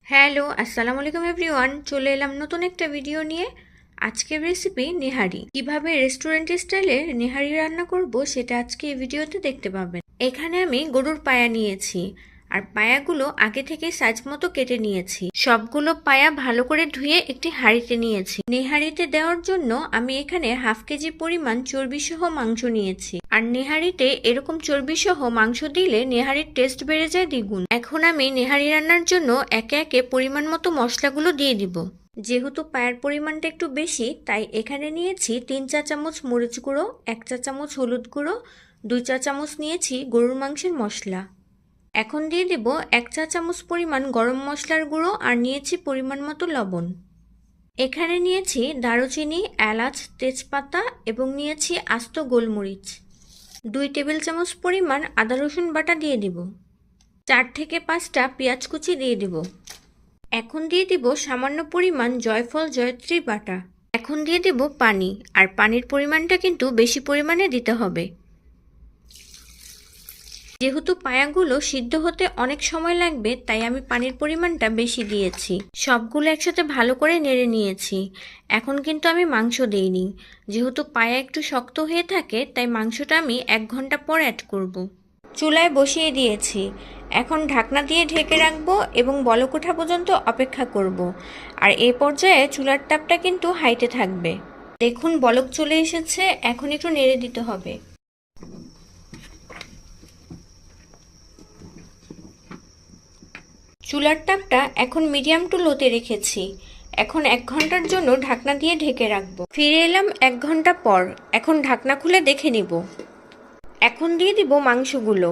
Hello, আসসালামু আলাইকুম everyone. চলে এলাম নতুন একটা ভিডিও নিয়ে। আজকের রেসিপি নেহারি। কিভাবে রেস্টুরেন্ট স্টাইলে নেহারি রান্না করব সেটা আজকে এই ভিডিওতে দেখতে পাবেন। এখানে আমি গরুর পায়া নিয়েছি আর পায়াগুলো আগে থেকে সাইজ মতো কেটে নিয়েছি। সবগুলো পায়া ভালো করে ধুয়ে একটি হাঁড়িতে নিয়েছি। নেহারিতে দেওয়ার জন্য আমি এখানে হাফ কেজি পরিমাণ চর্বিসহ মাংস নিয়েছি। আর নেহারিতে এরকম চর্বিসহ মাংস দিলে নেহারির টেস্ট বেড়ে যায় দ্বিগুণ। এখন আমি নেহারি রান্নার জন্য একে একে পরিমাণ মতো মশলাগুলো দিয়ে দিব। যেহেতু পায়ের পরিমাণটা একটু বেশি, তাই এখানে নিয়েছি 3 চা চামচ মরিচ গুঁড়ো, 1 চা চামচ হলুদ গুঁড়ো, 2 চা চামচ নিয়েছি গরুর মাংসের মশলা। এখন দিয়ে দেব 1 চা চামচ পরিমাণ গরম মশলার গুঁড়ো আর নিয়েছি পরিমাণ মতো লবণ। এখানে নিয়েছি দারুচিনি, এলাচ, তেজপাতা এবং নিয়েছি আস্ত গোলমরিচ। 2 টেবিল চামচ পরিমাণ আদা রসুন বাটা দিয়ে দিব। 4 থেকে 5টা পেঁয়াজ কুচি দিয়ে দিব। এখন দিয়ে দিব সামান্য পরিমাণ জয়ফল জয়ত্রী বাটা। এখন দিয়ে দেব পানি, আর পানির পরিমাণটা কিন্তু বেশি পরিমাণে দিতে হবে। যেহেতু পায়াগুলো সিদ্ধ হতে অনেক সময় লাগবে, তাই আমি পানির পরিমাণটা বেশি দিয়েছি। সবগুলো একসাথে ভালো করে নেড়ে নিয়েছি। এখন কিন্তু আমি মাংস দেইনি, যেহেতু পায়া একটু শক্ত হয়ে থাকে, তাই মাংসটা আমি 1 ঘন্টা পর অ্যাড করব। চুলায় বসিয়ে দিয়েছি। এখন ঢাকনা দিয়ে ঢেকে রাখবো এবং বলক ওঠা পর্যন্ত অপেক্ষা করব। আর এই পর্যায়ে চুলার তাপটা কিন্তু হাইতে থাকবে। দেখুন বলক চলে এসেছে, এখন একটু নেড়ে দিতে হবে। চুলার তাপটা এখন মিডিয়াম টু লোতে রেখেছি। এখন 1 ঘন্টার জন্য ঢাকনা দিয়ে ঢেকে রাখবো। ফিরে এলাম 1 ঘন্টা পর। এখন ঢাকনা খুলে দেখে নিব। এখন দিয়ে দিব মাংসগুলো।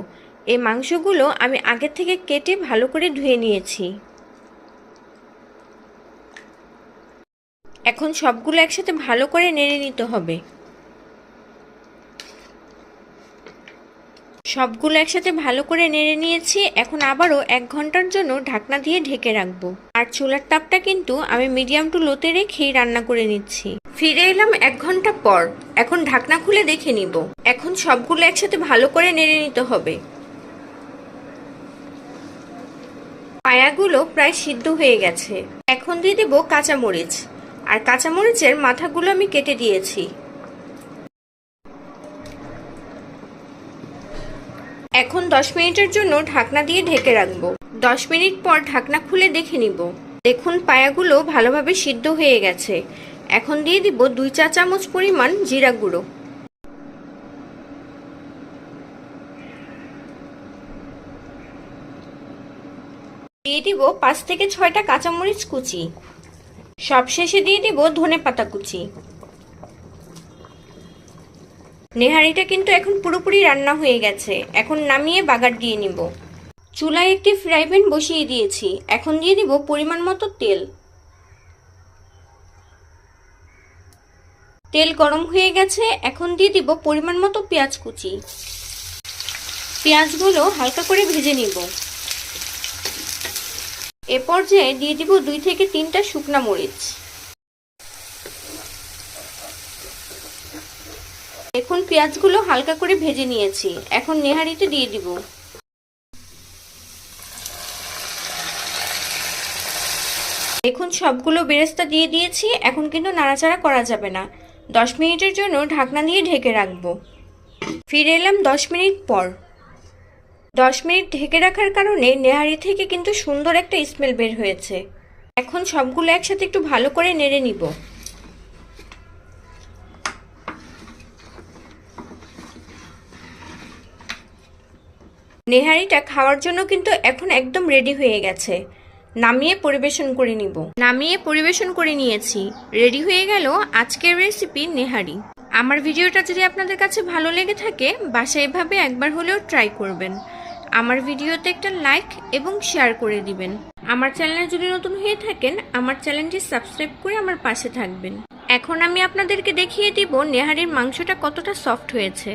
এই মাংসগুলো আমি আগে থেকে কেটে ভালো করে ধুয়ে নিয়েছি। এখন সবগুলো একসাথে ভালো করে নেড়ে নিতে হবে। সবগুলো একসাথে ভালো করে নেড়ে নিয়েছি। এখন আবারও 1 ঘন্টার জন্য ঢাকনা দিয়ে ঢেকে রাখবো। আর চুলার তাপটা কিন্তু আমি মিডিয়াম টু লোতে রেখেই রান্না করে নিচ্ছি। ফিরে এলাম 1 ঘন্টা পর। এখন ঢাকনা খুলে দেখে নিব। এখন সবগুলো একসাথে ভালো করে নেড়ে নিতে হবে। পায়াগুলো প্রায় সিদ্ধ হয়ে গেছে। এখন দিয়ে দেব কাঁচামরিচ, আর কাঁচামরিচের মাথাগুলো আমি কেটে দিয়েছি। এখন 10 মিনিটের জন্য ঢাকনা দিয়ে ঢেকে রাখবো। 10 মিনিট পর ঢাকনা খুলে দেখে নিব। দেখুন পায়াগুলো ভালোভাবে সিদ্ধ হয়ে গেছে। এখন দিয়ে দিব 2 চা চামচ পরিমাণ জিরা গুঁড়ো। দিয়ে দিব 5 থেকে 6টা কাঁচামরিচ কুচি। সবশেষে দিয়ে দিব ধনেপাতা কুচি। নেহারিটা কিন্তু এখন পুরোপুরি রান্না হয়ে গেছে। এখন নামিয়ে বাগার দিয়ে নিব। চুলায় একটি ফ্রাই প্যান বসিয়ে দিয়েছি। এখন দিয়ে দিব পরিমাণ মতো তেল। তেল গরম হয়ে গেছে। এখন দিয়ে দিব পরিমাণ মতো পেঁয়াজ কুচি। পেঁয়াজগুলো হালকা করে ভেজে নিব। এ পর্যায়ে দিয়ে দিব 2 থেকে 3টা শুকনা মরিচ। এখন পেঁয়াজগুলো হালকা করে ভেজে নিয়েছি। এখন নেহারিতে দিয়ে দিব। এখন সবগুলো বেরেস্তা দিয়ে দিয়েছি। এখন কিন্তু নাড়াচাড়া করা যাবে না। 10 মিনিটের জন্য ঢাকনা দিয়ে ঢেকে রাখবো। ফিরে এলাম 10 মিনিট পর। 10 মিনিট ঢেকে রাখার কারণে নেহারি থেকে কিন্তু সুন্দর একটা স্মেল বের হয়েছে। এখন সবগুলো একসাথে একটু ভালো করে নেড়ে নিব। নেহারিটা খাওয়ার জন্য কিন্তু এখন একদম রেডি হয়ে গেছে। নামিয়ে পরিবেশন করে নিব। নামিয়ে পরিবেশন করে নিয়েছি। রেডি হয়ে গেল আজকের রেসিপি নেহারি। আমার ভিডিওটা যদি আপনাদের কাছে ভালো লেগে থাকে, বাসায় এভাবে একবার হলেও ট্রাই করবেন। আমার ভিডিওতে একটা লাইক এবং শেয়ার করে দিবেন। আমার চ্যানেলে যদি নতুন হয়ে থাকেন, আমার চ্যানেলটি সাবস্ক্রাইব করে আমার পাশে থাকবেন। এখন আমি আপনাদেরকে দেখিয়ে দিব নেহারির মাংসটা কতটা সফট হয়েছে।